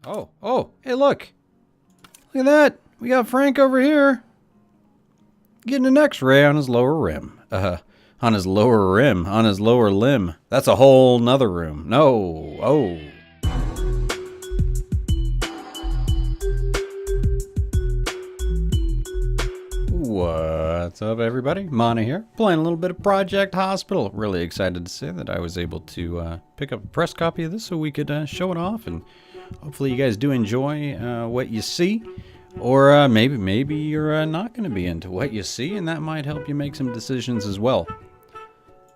Oh, hey, look. Look at that. We got Frank over here getting an x-ray on his lower rim. On his lower rim, on his lower limb. That's a whole nother room. No. Oh. What's up, everybody? Monte here, playing a little bit of Project Hospital. Really excited to say that I was able to pick up a press copy of this so we could show it off, and hopefully you guys do enjoy what you see. Or maybe you're not going to be into what you see, and that might help you make some decisions as well.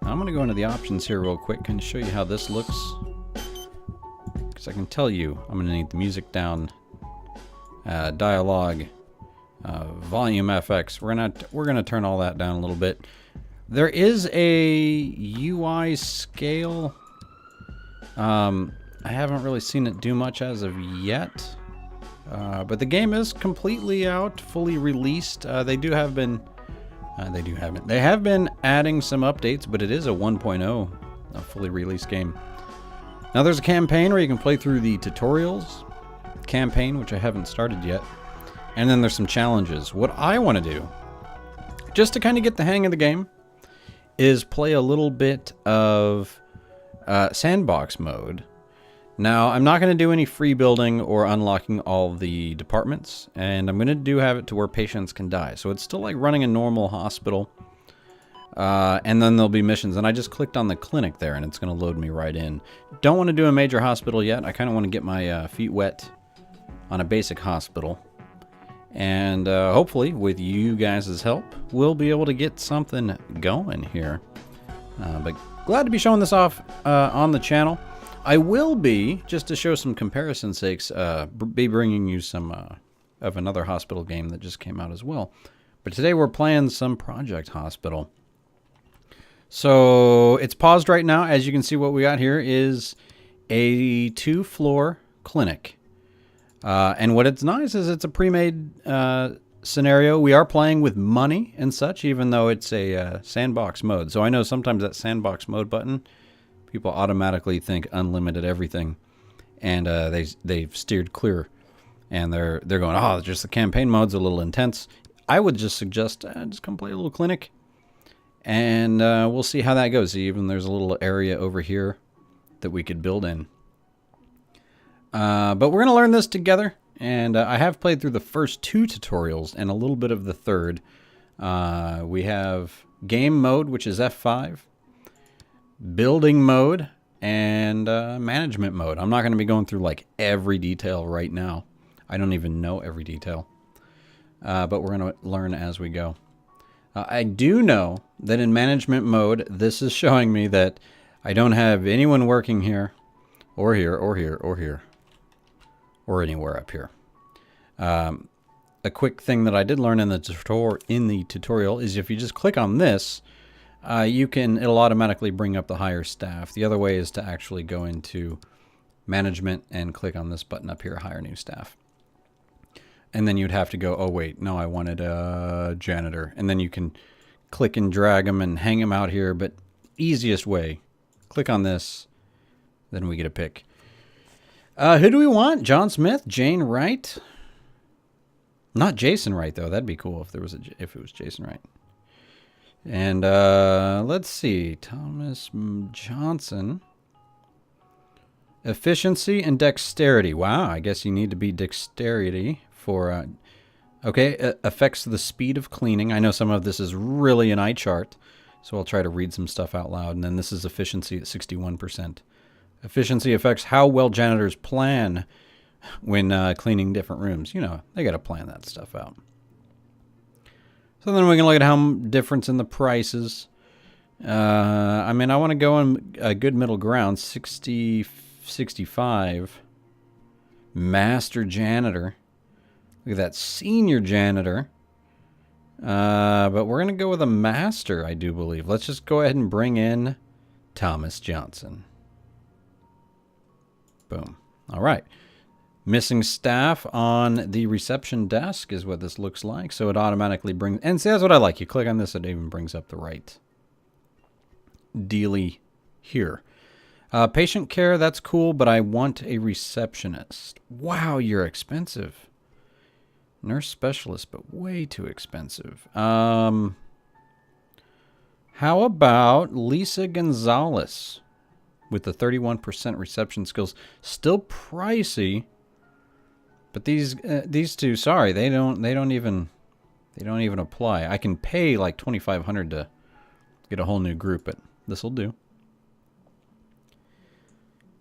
I'm going to go into the options here real quick and show you how this looks. Because I can tell you, I'm going to need the music down, dialogue, volume FX. We're gonna turn all that down a little bit. There is a UI scale. I haven't really seen it do much as of yet. But the game is completely out, fully released. They have been adding some updates, but it is a 1.0, a fully released game. Now there's a campaign where you can play through the tutorials campaign, which I haven't started yet. And then there's some challenges. What I want to do, just to kind of get the hang of the game, is play a little bit of sandbox mode. Now, I'm not going to do any free building or unlocking all the departments, and I'm going to have it to where patients can die. So it's still like running a normal hospital, and then there'll be missions. And I just clicked on the clinic there, and it's going to load me right in. Don't want to do a major hospital yet. I kind of want to get my feet wet on a basic hospital. And hopefully, with you guys' help, we'll be able to get something going here. But glad to be showing this off on the channel. I will be, just to show some comparison sakes, be bringing you some of another hospital game that just came out as well. But today we're playing some Project Hospital. So it's paused right now. As you can see, what we got here is a 2-floor clinic. And what it's nice is it's a pre-made scenario. We are playing with money and such, even though it's a sandbox mode. So I know sometimes that sandbox mode button, people automatically think unlimited everything, and they've steered clear, and they're going, oh, just the campaign mode's a little intense. I would just suggest just come play a little clinic, and we'll see how that goes. See, even there's a little area over here that we could build in. But we're going to learn this together, and I have played through the first 2 tutorials and a little bit of the third. We have game mode, which is F5, building mode, and management mode. I'm not going to be going through like every detail right now. I don't even know every detail, but we're going to learn as we go. I do know that in management mode, this is showing me that I don't have anyone working here, or here, or here, or here, or anywhere up here. A quick thing that I did learn in the tutorial is if you just click on this, it'll automatically bring up the higher staff. The other way is to actually go into management and click on this button up here, hire new staff. And then you'd have to go, oh wait, no, I wanted a janitor. And then you can click and drag them and hang them out here. But easiest way, click on this, then we get a pick. Who do we want? John Smith? Jane Wright? Not Jason Wright, though. That'd be cool if it was Jason Wright. And let's see. Thomas Johnson. Efficiency and dexterity. Wow, I guess you need to be dexterity for... okay, affects the speed of cleaning. I know some of this is really an eye chart, so I'll try to read some stuff out loud. And then this is efficiency at 61%. Efficiency affects how well janitors plan when cleaning different rooms. You know, they got to plan that stuff out. So then we can look at how difference in the prices. I mean, I want to go in a good middle ground, 60, 65. Master janitor. Look at that, senior janitor. But we're going to go with a master, I do believe. Let's just go ahead and bring in Thomas Johnson. Boom. All right. Missing staff on the reception desk is what this looks like. So it automatically brings... And see, that's what I like. You click on this, it even brings up the right dealy here. Patient care, that's cool, but I want a receptionist. Wow, you're expensive. Nurse specialist, but way too expensive. How about Lisa Gonzalez with the 31% reception skills? Still pricey, but these two, sorry, they don't even apply. I can pay like $2,500 to get a whole new group, but this will do.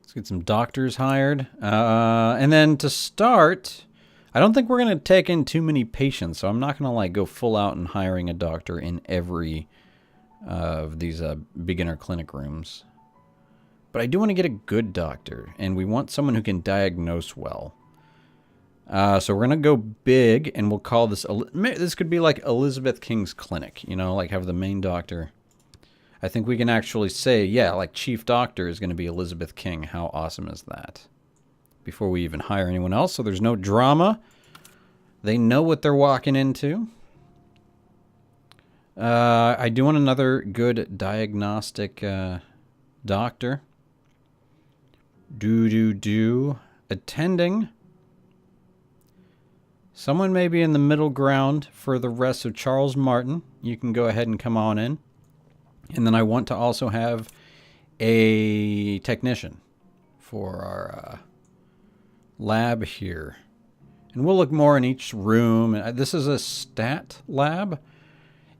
Let's get some doctors hired. And then to start, I don't think we're going to take in too many patients, so I'm not going to like go full out and hiring a doctor in every of these beginner clinic rooms. But I do want to get a good doctor, and we want someone who can diagnose well. So we're going to go big, and we'll call this, this could be like Elizabeth King's Clinic, you know, like have the main doctor. I think we can actually say, yeah, like chief doctor is going to be Elizabeth King. How awesome is that? Before we even hire anyone else, so there's no drama. They know what they're walking into. I do want another good diagnostic doctor. Attending. Someone may be in the middle ground for the rest of Charles Martin. You can go ahead and come on in. And then I want to also have a technician for our lab here. And we'll look more in each room. This is a stat lab.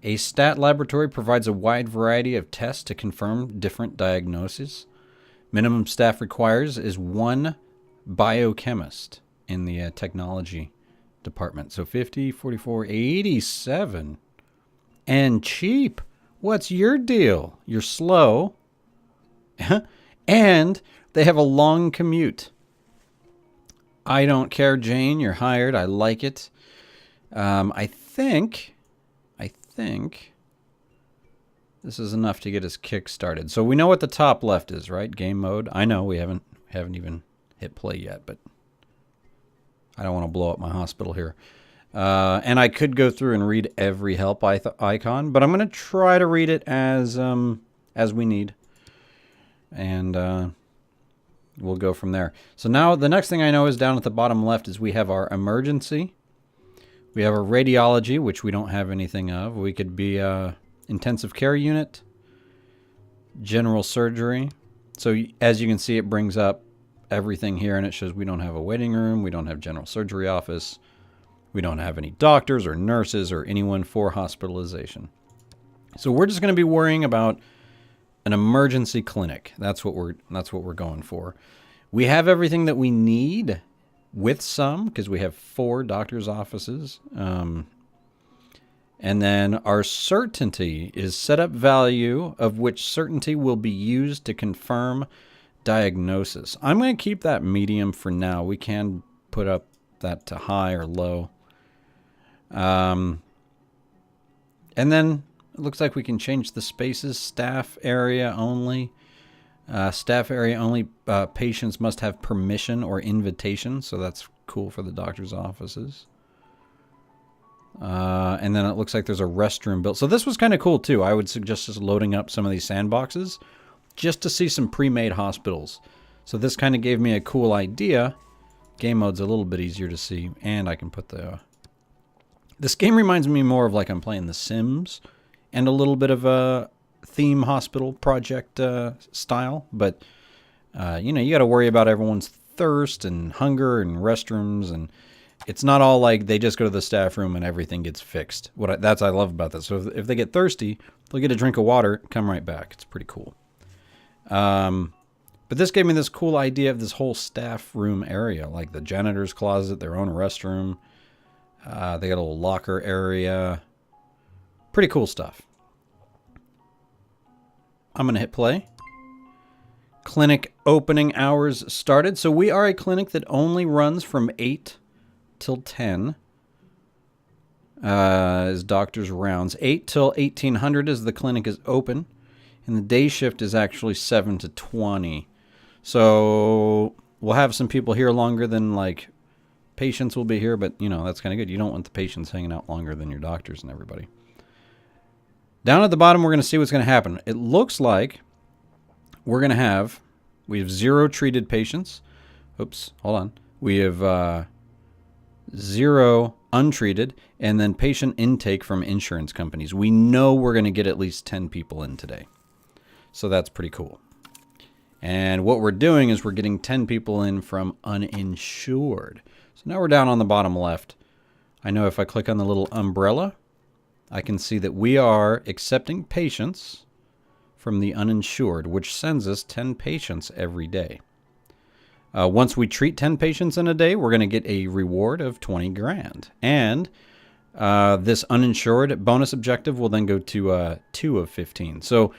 A stat laboratory provides a wide variety of tests to confirm different diagnoses. Minimum staff requires is one biochemist in the technology department. So 50, 44, 87. And cheap. What's your deal? You're slow. And they have a long commute. I don't care, Jane. You're hired. I like it. I think this is enough to get us kick-started. So we know what the top left is, right? Game mode. I know we haven't even hit play yet, but I don't want to blow up my hospital here. And I could go through and read every help icon, but I'm going to try to read it as we need. And we'll go from there. So now the next thing I know is down at the bottom left is we have our emergency. We have our radiology, which we don't have anything of. We could be intensive care unit, general surgery. So as you can see, it brings up everything here, and it shows we don't have a waiting room. We don't have general surgery office. We don't have any doctors or nurses or anyone for hospitalization. So we're just going to be worrying about an emergency clinic. That's what we're going for. We have everything that we need with some, because we have 4 doctors' offices. And then our certainty is setup value, of which certainty will be used to confirm diagnosis. I'm going to keep that medium for now. We can put up that to high or low. And then it looks like we can change the spaces. Staff area only. Staff area only. Patients must have permission or invitation. So that's cool for the doctor's offices. And then it looks like there's a restroom built. So this was kind of cool too. I would suggest just loading up some of these sandboxes just to see some pre-made hospitals. So this kind of gave me a cool idea. Game mode's a little bit easier to see. And I can put the... This game reminds me more of like I'm playing The Sims and a little bit of a theme hospital project style. But, you know, you got to worry about everyone's thirst and hunger and restrooms. And it's not all like they just go to the staff room and everything gets fixed. That's what I love about this. So if they get thirsty, they'll get a drink of water, come right back. It's pretty cool. But this gave me this cool idea of this whole staff room area, like the janitor's closet, their own restroom. They got a little locker area. Pretty cool stuff. I'm going to hit play. Clinic opening hours started. So we are a clinic that only runs from 8 till 10. Is doctor's rounds. 8 till 1800 as the clinic is open. And the day shift is actually 7 to 20. So we'll have some people here longer than like patients will be here, but you know, that's kind of good. You don't want the patients hanging out longer than your doctors and everybody. Down at the bottom, we're going to see what's going to happen. It looks like we're going to have We have 0 treated patients. Oops, hold on. We have 0 untreated, and then patient intake from insurance companies. We know we're going to get at least 10 people in today. So that's pretty cool. And what we're doing is we're getting 10 people in from uninsured. So now we're down on the bottom left. I know if I click on the little umbrella, I can see that we are accepting patients from the uninsured, which sends us 10 patients every day. Once we treat 10 patients in a day, we're going to get a reward of 20 grand. And this uninsured bonus objective will then go to 2 of 15. So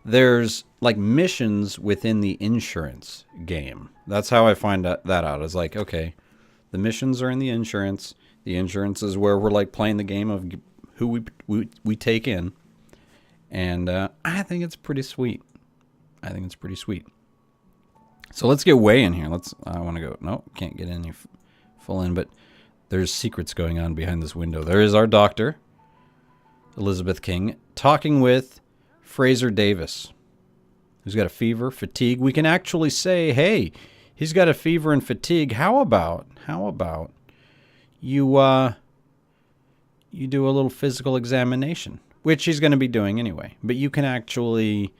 there's like missions within the insurance game. That's how I find that out. It's like, okay, the missions are in the insurance. The insurance is where we're like playing the game of who we take in. And I think it's pretty sweet. I think it's pretty sweet. So let's get way in here. I want to go. No, can't get any full in, but there's secrets going on behind this window. There is our doctor, Elizabeth King, talking with Fraser Davis, who's got a fever, fatigue. We can actually say, hey, he's got a fever and fatigue. How about you do a little physical examination, which he's going to be doing anyway. But you can actually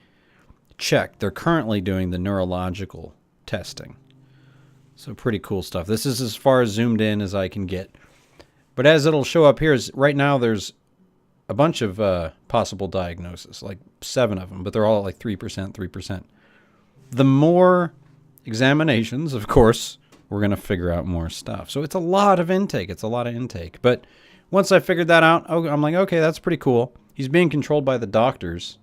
check. They're currently doing the neurological testing. So pretty cool stuff. This is as far zoomed in as I can get. But as it'll show up here, is right now there's a bunch of possible diagnoses, like 7 of them, but they're all like 3%, 3%. The more examinations, of course, we're going to figure out more stuff. So it's a lot of intake. It's a lot of intake. But once I figured that out, I'm like, okay, that's pretty cool. He's being controlled by the doctors.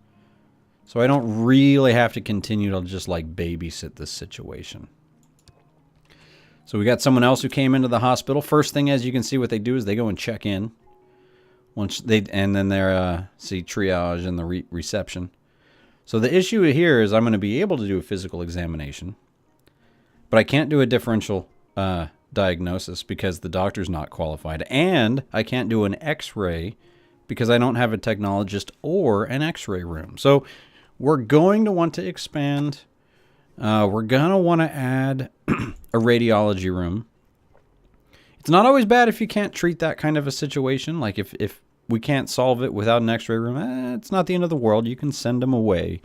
So I don't really have to continue to just like babysit this situation. So we got someone else who came into the hospital. First thing, as you can see, what they do is they go and check in. And then they're see triage and the reception. So the issue here is I'm going to be able to do a physical examination, but I can't do a differential diagnosis because the doctor's not qualified, and I can't do an X-ray because I don't have a technologist or an X-ray room. So we're going to want to expand. We're going to want to add a radiology room. It's not always bad if you can't treat that kind of a situation. Like if we can't solve it without an X-ray room, it's not the end of the world. You can send them away,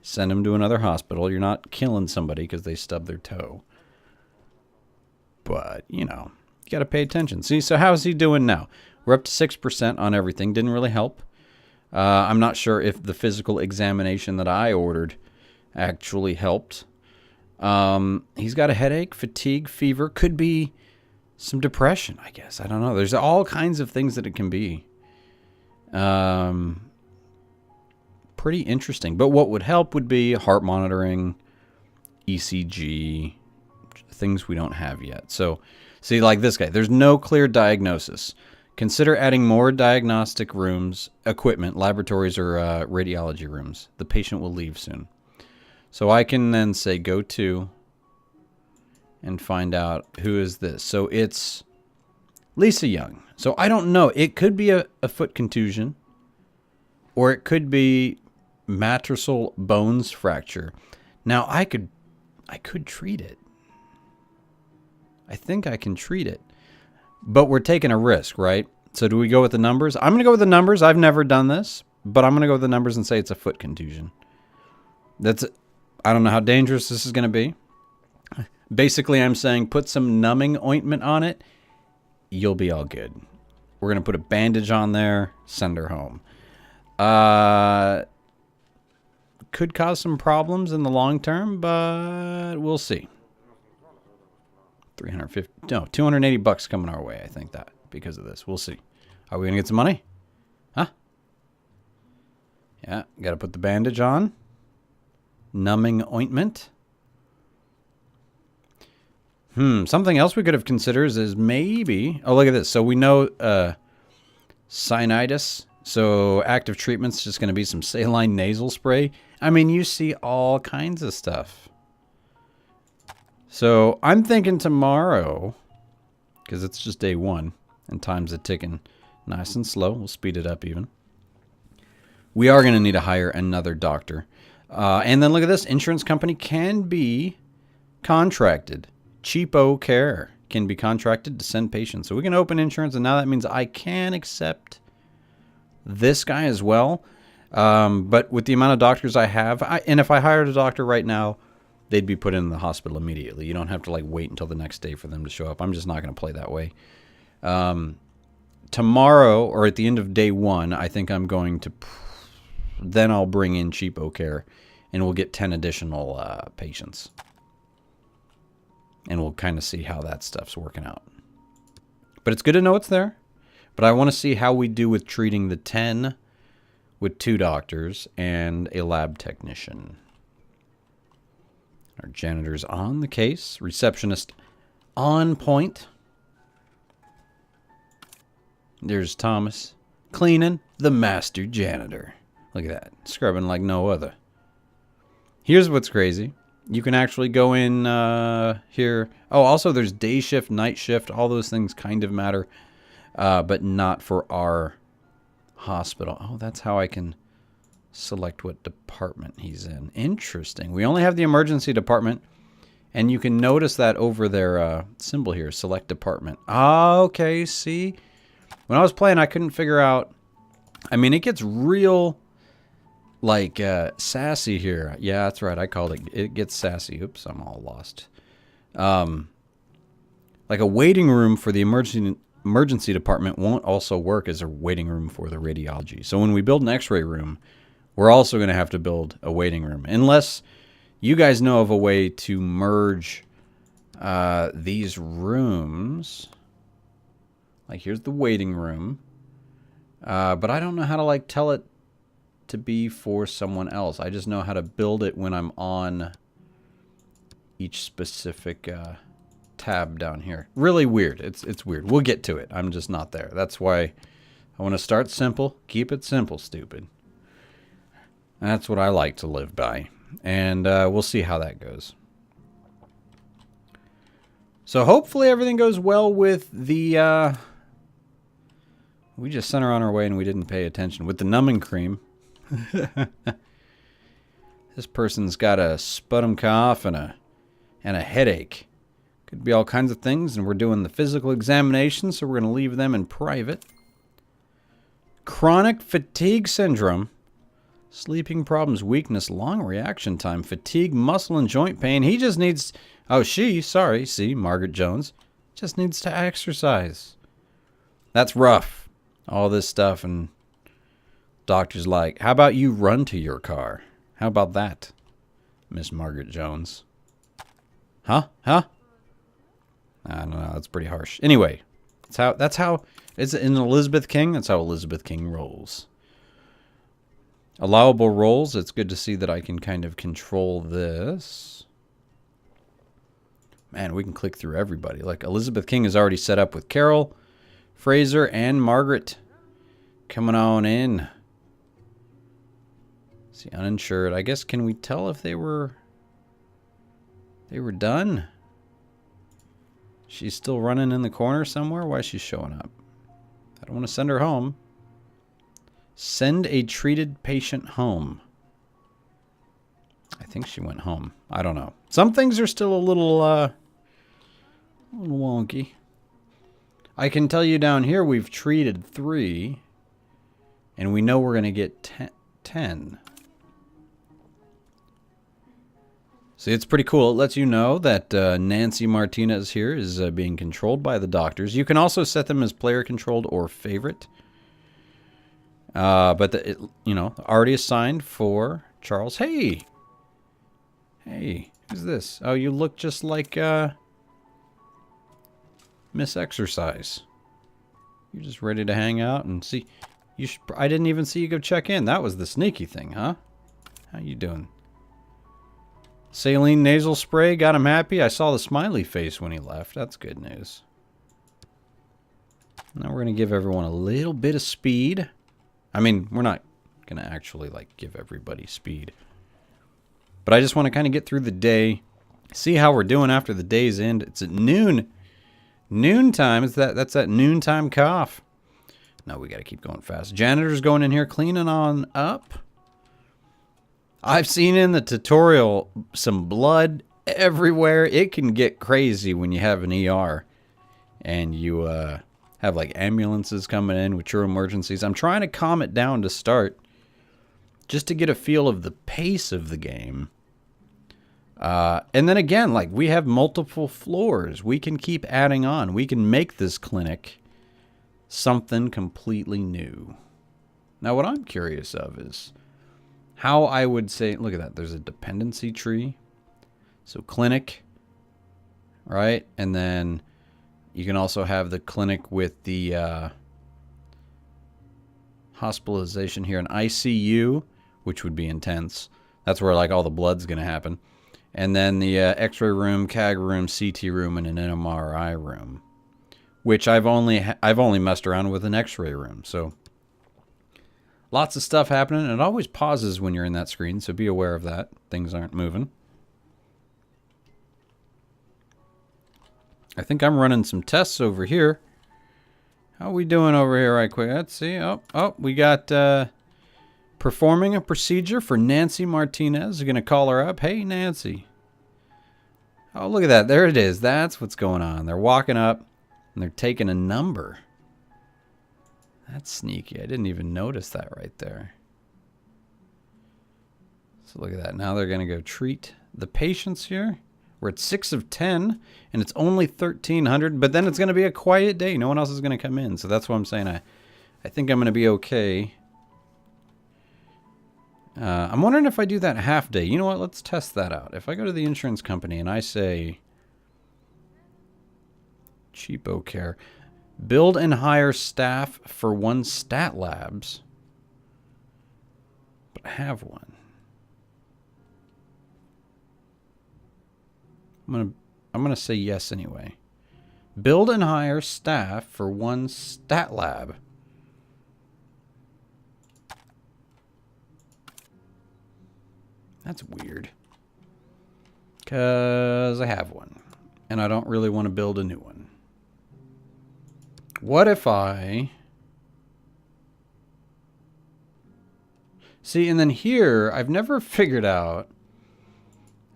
send them to another hospital. You're not killing somebody because they stubbed their toe. But, you know, you got to pay attention. See, so how's he doing now? We're up to 6% on everything. Didn't really help. I'm not sure if the physical examination that I ordered actually helped. He's got a headache, fatigue, fever. Could be some depression, I guess. I don't know. There's all kinds of things that it can be. Pretty interesting. But what would help would be heart monitoring, ECG, things we don't have yet. So, see, like this guy, there's no clear diagnosis. Consider adding more diagnostic rooms, equipment, laboratories, or radiology rooms. The patient will leave soon. So I can then say go to and find out who is this. So it's Lisa Young. So I don't know. It could be a foot contusion, or it could be metatarsal bones fracture. Now I could treat it. I think I can treat it. But we're taking a risk, right? So do we go with the numbers? I'm going to go with the numbers. I've never done this, but I'm going to go with the numbers and say it's a foot contusion. I don't know how dangerous this is going to be. Basically, I'm saying put some numbing ointment on it. You'll be all good. We're going to put a bandage on there, send her home. Could cause some problems in the long term, but we'll see. $280 coming our way, I think, that because of this. We'll see. Are we going to get some money? Huh? Yeah, got to put the bandage on. Numbing ointment. Something else we could have considered is maybe... Oh, look at this. So we know sinusitis. So active treatment's just going to be some saline nasal spray. I mean, you see all kinds of stuff. So I'm thinking tomorrow, because it's just day 1, and time's a ticking nice and slow. We'll speed it up even. We are going to need to hire another doctor. And then look at this. Insurance company can be contracted. Cheapo Care can be contracted to send patients. So we can open insurance, and now that means I can accept this guy as well. But with the amount of doctors I have, and if I hired a doctor right now, they'd be put in the hospital immediately. You don't have to like wait until the next day for them to show up. I'm just not going to play that way. Tomorrow, or at the end of day 1, I think I'm going to... Then I'll bring in Cheapo Care, and we'll get 10 additional patients. And we'll kind of see how that stuff's working out. But it's good to know it's there. But I want to see how we do with treating the 10 with 2 doctors and a lab technician. Our janitor's on the case. Receptionist on point. There's Thomas cleaning, the master janitor. Look at that. Scrubbing like no other. Here's what's crazy. You can actually go in here. Oh, also there's day shift, night shift. All those things kind of matter, but not for our hospital. Oh, that's how I can select what department he's in. Interesting. We only have the emergency department, and you can notice that over their symbol here, select department. Okay, see? When I was playing, I couldn't figure out. I mean, it gets real... like sassy here. Yeah, that's right. I called it. It gets sassy. Oops, I'm all lost. Like a waiting room for the emergency department won't also work as a waiting room for the radiology. So when we build an x-ray room, we're also going to have to build a waiting room. Unless you guys know of a way to merge these rooms. Like here's the waiting room. But I don't know how to like tell it to be for someone else. I just know how to build it when I'm on each specific tab down here. Really weird. It's weird. We'll get to it. I'm just not there. That's why I want to start simple. Keep it simple, stupid. That's what I like to live by. And we'll see how that goes. So hopefully everything goes well with the... we just sent her on our way and we didn't pay attention. With the numbing cream. This person's got a sputum cough and a headache. Could be all kinds of things, and we're doing the physical examination, so we're going to leave them in private. Chronic fatigue syndrome. Sleeping problems, weakness, long reaction time, fatigue, muscle and joint pain. He just needs... Oh, see, Margaret Jones. Just needs to exercise. That's rough. All this stuff, and... Doctor's like, how about you run to your car? How about that, Miss Margaret Jones? Huh? I don't know. That's pretty harsh. Anyway, that's how it's in Elizabeth King. That's how Elizabeth King rolls. Allowable roles. It's good to see that I can kind of control this. Man, we can click through everybody. Like Elizabeth King is already set up with Carol, Fraser, and Margaret. Coming on in. See, uninsured. I guess, can we tell if they were done? She's still running in the corner somewhere? Why is she showing up? I don't want to send her home. Send a treated patient home. I think she went home. I don't know. Some things are still a little wonky. I can tell you down here we've treated 3. And we know we're going to get 10. See, it's pretty cool. It lets you know that Nancy Martinez here is being controlled by the doctors. You can also set them as player controlled or favorite. But already assigned for Charles. Hey, who's this? Oh, you look just like Miss Exercise. You're just ready to hang out and see. I didn't even see you go check in. That was the sneaky thing, huh? How you doing? Saline nasal spray got him happy. I saw the smiley face when he left. That's good news. Now we're going to give everyone a little bit of speed. I mean, we're not going to actually like give everybody speed. But I just want to kind of get through the day. See how we're doing after the day's end. It's at noon. Noontime. That's that noontime cough. No, we got to keep going fast. Janitor's going in here cleaning on up. I've seen in the tutorial some blood everywhere. It can get crazy when you have an ER and you have like ambulances coming in with true emergencies. I'm trying to calm it down to start just to get a feel of the pace of the game. And then again, like, we have multiple floors. We can keep adding on. We can make this clinic something completely new. Now, what I'm curious of is how I would say, look at that. There's a dependency tree. So clinic, right? And then you can also have the clinic with the hospitalization here, an ICU, which would be intense. That's where like all the blood's going to happen. And then the X-ray room, CAG room, CT room, and an MRI room, which I've only messed around with an X-ray room. So lots of stuff happening, and it always pauses when you're in that screen, so be aware of that. Things aren't moving. I think I'm running some tests over here. How are we doing over here right quick? Let's see. Oh, we got performing a procedure for Nancy Martinez. We're going to call her up. Hey, Nancy. Oh, look at that. There it is. That's what's going on. They're walking up, and they're taking a number. That's sneaky. I didn't even notice that right there. So look at that. Now they're going to go treat the patients here. We're at 6 of 10, and it's only 1,300, but then it's going to be a quiet day. No one else is going to come in, so that's what I'm saying. I think I'm going to be okay. I'm wondering if I do that half day. You know what? Let's test that out. If I go to the insurance company and I say, cheapo care, build and hire staff for 1 stat labs, but I have one. I'm gonna say yes anyway. Build and hire staff for 1 stat lab. That's weird. Because I have one. And I don't really want to build a new one. What if I... See, and then here, I've never figured out...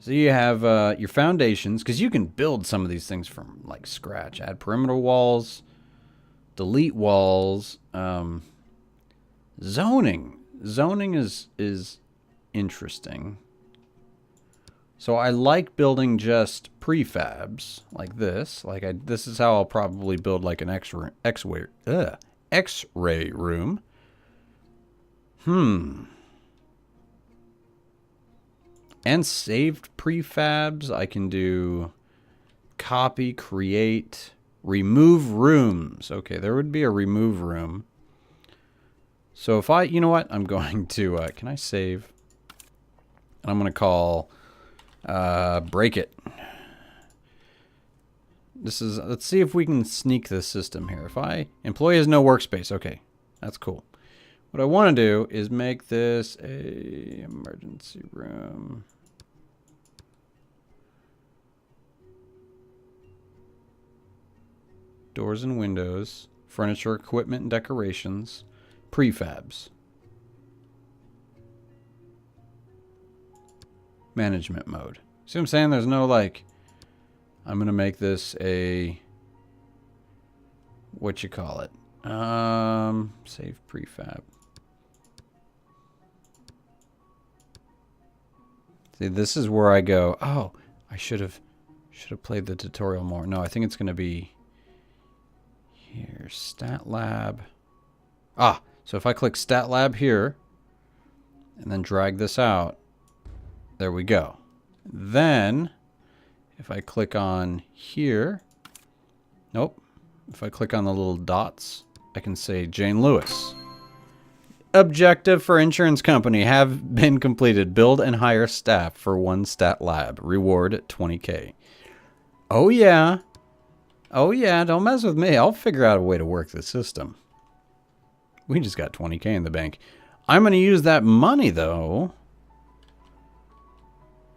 So you have your foundations, because you can build some of these things from like scratch. Add perimeter walls, delete walls. Zoning. Zoning is interesting. So I like building just prefabs like this. This is how I'll probably build like an X-ray room. And saved prefabs. I can do copy, create, remove rooms. Okay, there would be a remove room. So if you know what? I'm going to, can I save? I'm going to call break it. Let's see if we can sneak this system here. Employee has no workspace. Okay, that's cool. What I want to do is make this a emergency room. Doors and windows, furniture, equipment, and decorations, prefabs. Management mode. See what I'm saying? There's no like, I'm going to make this a, what you call it? Save prefab. See, this is where I go, oh, I should have played the tutorial more. No, I think it's going to be here, stat lab. So if I click stat lab here and then drag this out, there we go. Then if I click on here, nope. If I click on the little dots, I can say Jane Lewis. Objective for insurance company have been completed. Build and hire staff for 1 stat lab. Reward 20K. Oh yeah. Oh yeah, don't mess with me. I'll figure out a way to work the system. We just got 20K in the bank. I'm going to use that money though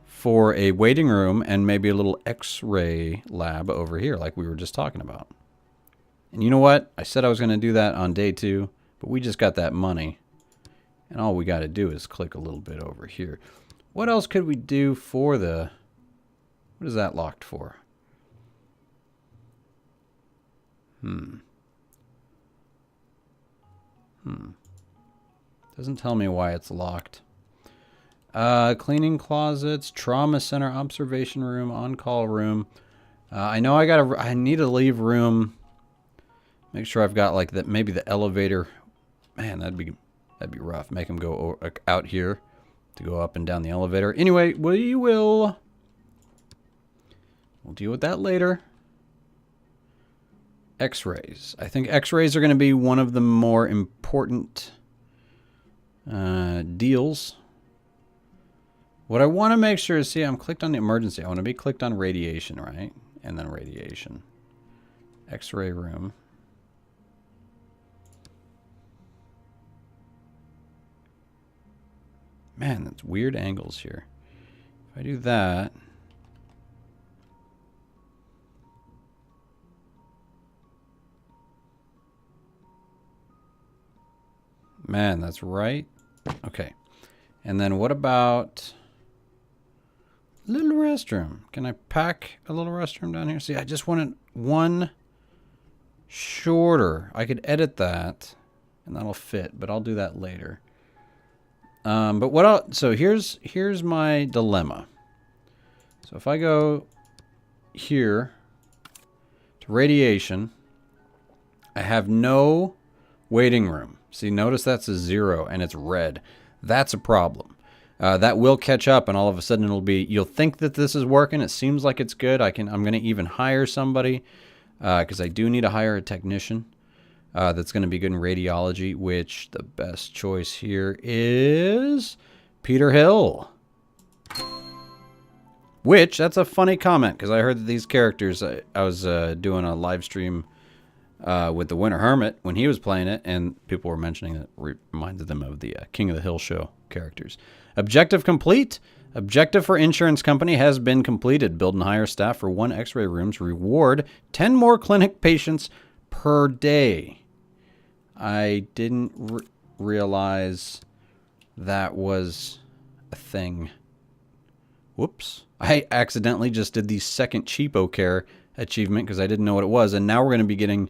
for a waiting room and maybe a little X-ray lab over here like we were just talking about. And you know what? I said I was going to do that on day 2, but we just got that money. And all we got to do is click a little bit over here. What else could we do for the... What is that locked for? Doesn't tell me why it's locked. Cleaning closets, trauma center, observation room, on-call room. I know I need to leave room. Make sure I've got like that. Maybe the elevator. Man, that'd be rough. Make them go out here to go up and down the elevator. Anyway, we'll deal with that later. X-rays. I think X-rays are going to be one of the more important deals. What I want to make sure is, see, I'm clicked on the emergency. I want to be clicked on radiation, right? And then radiation. X-ray room. Man, that's weird angles here. If I do that... Man, that's right. Okay. And then what about little restroom? Can I pack a little restroom down here? See, I just wanted one shorter. I could edit that and that'll fit, but I'll do that later. But what else? So here's my dilemma. So if I go here to radiation, I have no waiting room. See, notice that's a 0 and it's red. That's a problem. That will catch up and all of a sudden it'll be, you'll think that this is working. It seems like it's good. I'm going to even hire somebody because I do need to hire a technician that's going to be good in radiology, which the best choice here is Peter Hill. Which, that's a funny comment because I heard that these characters, I was doing a live stream with the Winter Hermit when he was playing it, and people were mentioning that it reminded them of the King of the Hill show characters. Objective complete. Objective for insurance company has been completed. Build and hire staff for 1 X-ray room to reward 10 more clinic patients per day. I didn't realize that was a thing. Whoops. I accidentally just did the second cheapo care achievement because I didn't know what it was, and now we're going to be getting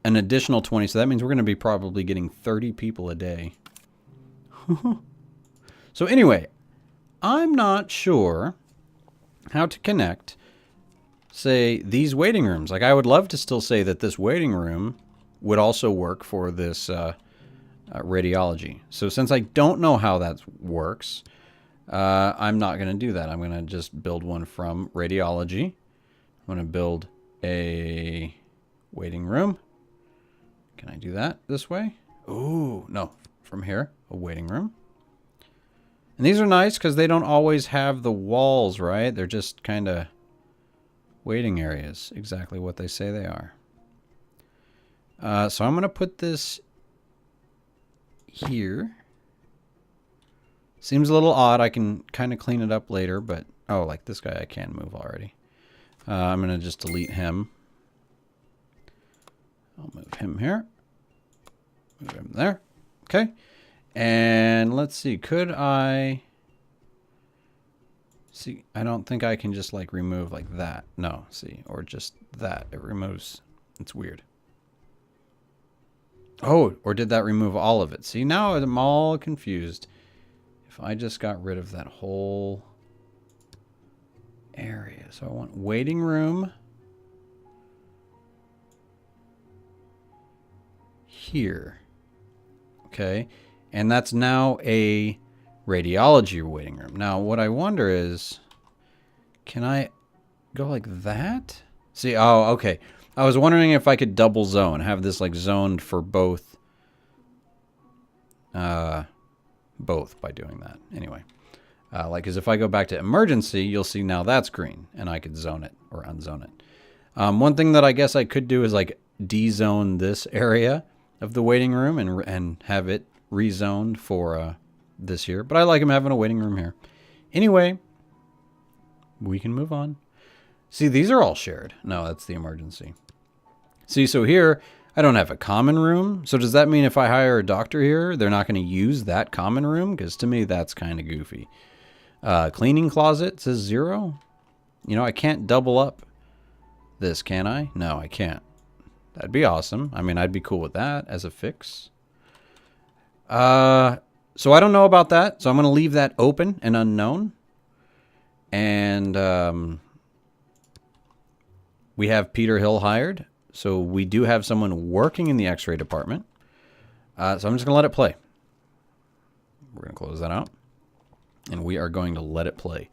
an additional 20, so that means we're going to be probably getting 30 people a day. So anyway, I'm not sure how to connect, say, these waiting rooms. Like, I would love to still say that this waiting room would also work for this radiology. So since I don't know how that works, I'm not going to do that. I'm going to just build one from radiology. I'm going to build a waiting room. Can I do that this way? Ooh, no. From here, a waiting room. And these are nice because they don't always have the walls, right? They're just kind of waiting areas. Exactly what they say they are. So I'm going to put this here. Seems a little odd. I can kind of clean it up later, but... Oh, like this guy I can move already. I'm going to just delete him. I'll move him here. Move him there. Okay. And let's see. Could I... See, I don't think I can just like remove like that. No, see. Or just that. It removes... It's weird. Oh, or did that remove all of it? See, now I'm all confused. If I just got rid of that whole area. So I want waiting room here. Okay. And that's now a radiology waiting room. Now, what I wonder is, can I go like that? See, oh, okay. I was wondering if I could double zone, have this like zoned for both by doing that. Anyway, like, because if I go back to emergency, you'll see now that's green, and I could zone it or unzone it. One thing that I guess I could do is like de-zone this area of the waiting room and have it rezoned for this here. But I like him having a waiting room here. Anyway, we can move on. See, these are all shared. No, that's the emergency. See, so here I don't have a common room. So does that mean if I hire a doctor here, they're not going to use that common room? Because to me, that's kind of goofy. Cleaning closet says 0. You know, I can't double up this, can I? No, I can't. That'd be awesome. I mean, I'd be cool with that as a fix. So I don't know about that. So I'm going to leave that open and unknown. And we have Peter Hill hired. So we do have someone working in the X-ray department. So I'm just going to let it play. We're going to close that out. And we are going to let it play.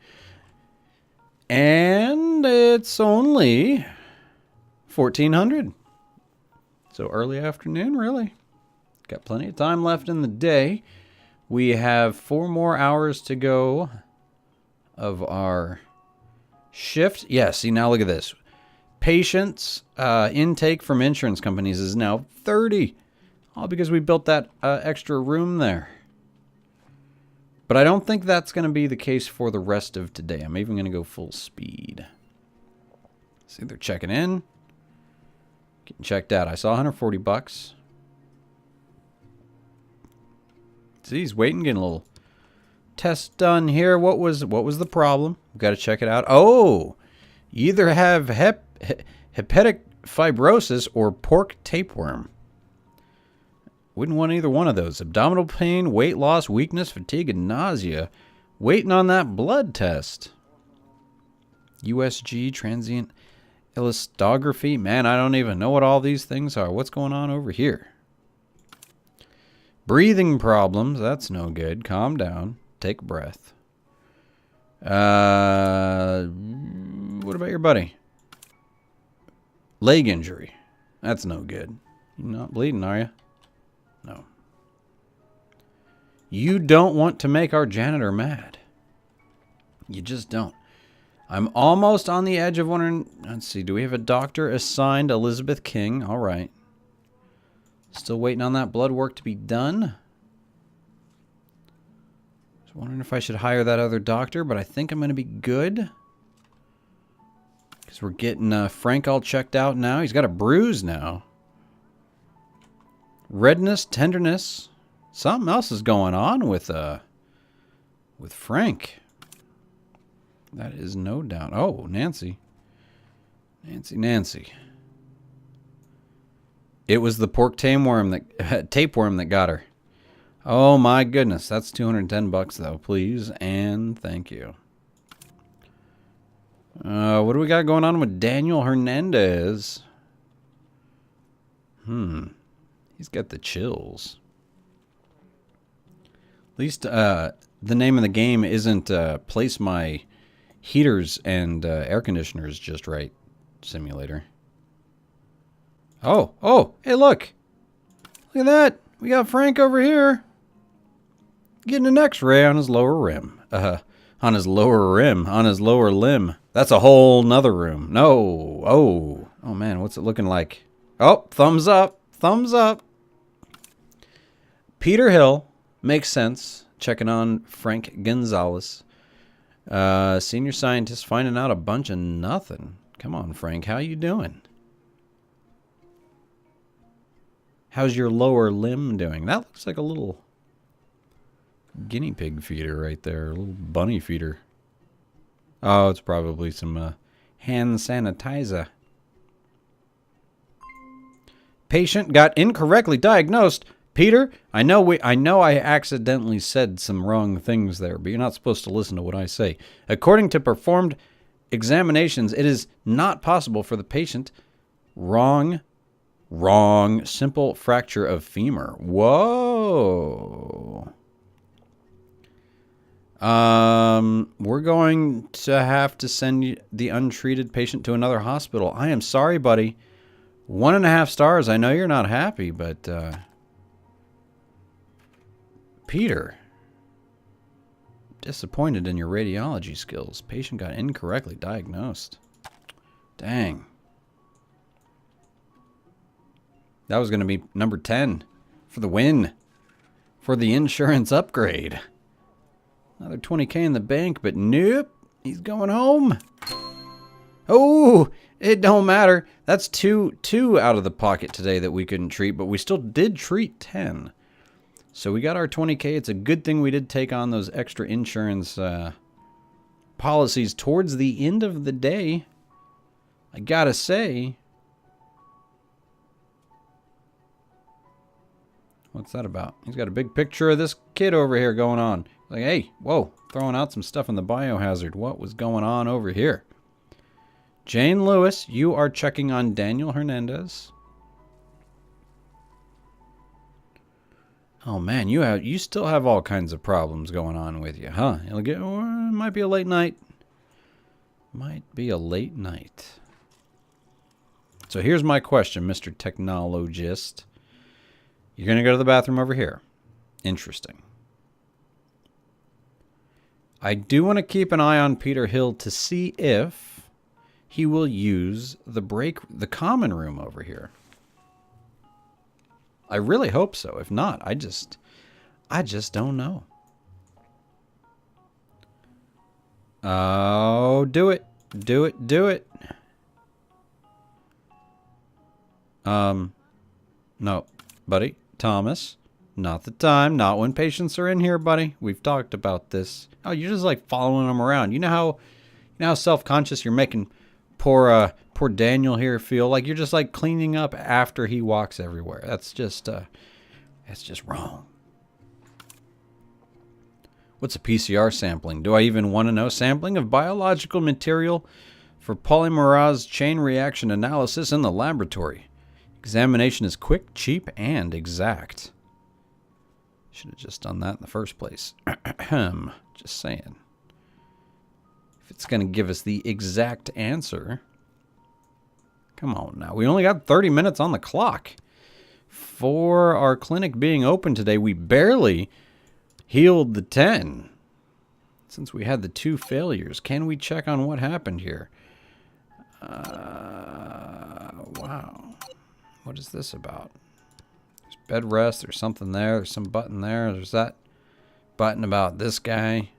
And it's only 1400. So early afternoon, really. Got plenty of time left in the day. We have 4 more hours to go of our shift. Yeah, see, now look at this. Patients intake from insurance companies is now 30. All because we built that extra room there. But I don't think that's going to be the case for the rest of today. I'm even going to go full speed. See, they're checking in. Getting checked out. I saw 140 bucks. See, he's waiting, getting a little test done here. What was the problem? We've got to check it out. Oh, you either have hepatic fibrosis or pork tapeworm. Wouldn't want either one of those. Abdominal pain, weight loss, weakness, fatigue, and nausea. Waiting on that blood test. USG, transient elastography. Man, I don't even know what all these things are. What's going on over here? Breathing problems. That's no good. Calm down. Take a breath. What about your buddy? Leg injury. That's no good. You're not bleeding, are you? No. You don't want to make our janitor mad. You just don't. I'm almost on the edge of wondering. Let's see. Do we have a doctor assigned? Elizabeth King. All right. Still waiting on that blood work to be done. Just wondering if I should hire that other doctor, but I think I'm going to be good. Because we're getting Frank all checked out now. He's got a bruise now. Redness, tenderness. Something else is going on with Frank. That is no doubt. Oh, Nancy. Nancy. It was the pork tapeworm that got her. Oh my goodness. That's 210 bucks though, please and thank you. What do we got going on with Daniel Hernandez? He's got the chills. At least the name of the game isn't Place My Heaters and Air Conditioners Just Right Simulator. Oh, hey, look. Look at that. We got Frank over here. Getting an x-ray on his lower rim. On his lower limb. That's a whole nother room. No. Oh, man, what's it looking like? Oh, thumbs up. Peter Hill. Makes sense. Checking on Frank Gonzalez. Senior scientist finding out a bunch of nothing. Come on, Frank. How you doing? How's your lower limb doing? That looks like a little guinea pig feeder right there. A little bunny feeder. Oh, it's probably some hand sanitizer. Patient got incorrectly diagnosed. Peter, I know I accidentally said some wrong things there, but you're not supposed to listen to what I say. According to performed examinations, it is not possible for the patient. Wrong. Simple fracture of femur. Whoa. We're going to have to send the untreated patient to another hospital. I am sorry, buddy. 1.5 stars. I know you're not happy, but Peter, disappointed in your radiology skills. Patient got incorrectly diagnosed. Dang. That was going to be number 10 for the win. For the insurance upgrade. Another 20K in the bank, but nope. He's going home. Oh, it don't matter. That's two out of the pocket today that we couldn't treat, but we still did treat 10. So we got our 20K. It's a good thing we did take on those extra insurance policies towards the end of the day. I gotta say. What's that about? He's got a big picture of this kid over here going on. Like, hey, whoa, throwing out some stuff in the biohazard. What was going on over here? Jane Lewis, you are checking on Daniel Hernandez. Oh man, you still have all kinds of problems going on with you, huh? It might be a late night. Might be a late night. So here's my question, Mr. Technologist. You're going to go to the bathroom over here. Interesting. I do want to keep an eye on Peter Hill to see if he will use the common room over here. I really hope so. If not, I just don't know. Oh, do it. Do it. Do it. No, buddy. Thomas, not the time. Not when patients are in here, buddy. We've talked about this. Oh, you're just like following them around. You know how self-conscious you're making poor Daniel here feel? Like you're just like cleaning up after he walks everywhere. That's just wrong. What's a PCR sampling? Do I even want to know? Sampling of biological material for polymerase chain reaction analysis in the laboratory. Examination is quick, cheap, and exact. Should have just done that in the first place. Just saying. If it's going to give us the exact answer. Come on now. We only got 30 minutes on the clock. For our clinic being open today, we barely healed the 10. Since we had the 2 failures. Can we check on what happened here? Wow. What is this about? There's bed rest. There's something there. There's some button there. There's that button about this guy.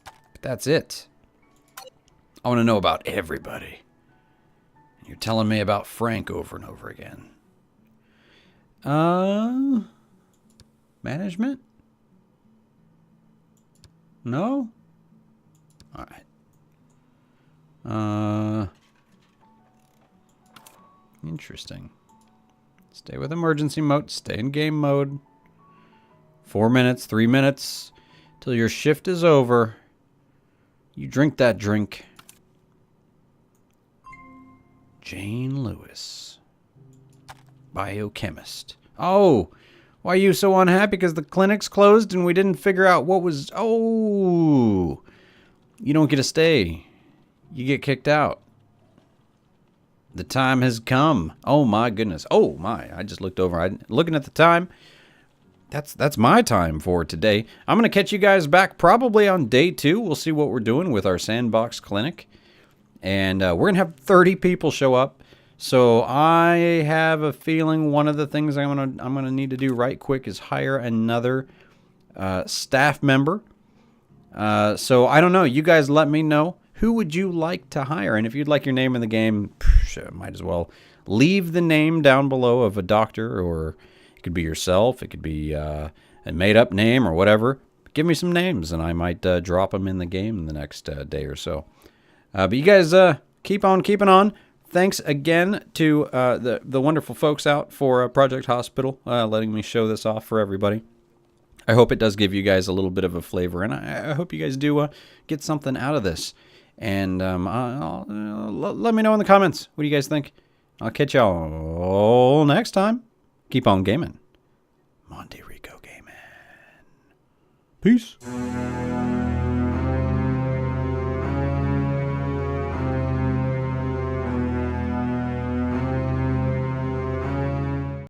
But that's it. I want to know about everybody. And you're telling me about Frank over and over again. Management? No? All right. Interesting. Stay with emergency mode. Stay in game mode. 4 minutes, 3 minutes till your shift is over. You drink that drink. Jane Lewis. Biochemist. Oh, why are you so unhappy? Because the clinic's closed and we didn't figure out what was... Oh, you don't get to stay. You get kicked out. The time has come. Oh my goodness. Oh my. I just looked over. Looking at the time. That's my time for today. I'm going to catch you guys back probably on day 2. We'll see what we're doing with our sandbox clinic. And we're going to have 30 people show up. So I have a feeling one of the things I'm going to need to do right quick is hire another staff member. So I don't know. You guys let me know. Who would you like to hire? And if you'd like your name in the game, might as well leave the name down below of a doctor, or it could be yourself. It could be a made-up name or whatever. Give me some names, and I might drop them in the game in the next day or so. But you guys keep on keeping on. Thanks again to the wonderful folks out for Project Hospital letting me show this off for everybody. I hope it does give you guys a little bit of a flavor, and I hope you guys do get something out of this. And let me know in the comments. What do you guys think? I'll catch y'all next time. Keep on gaming. Monterico gaming. Peace.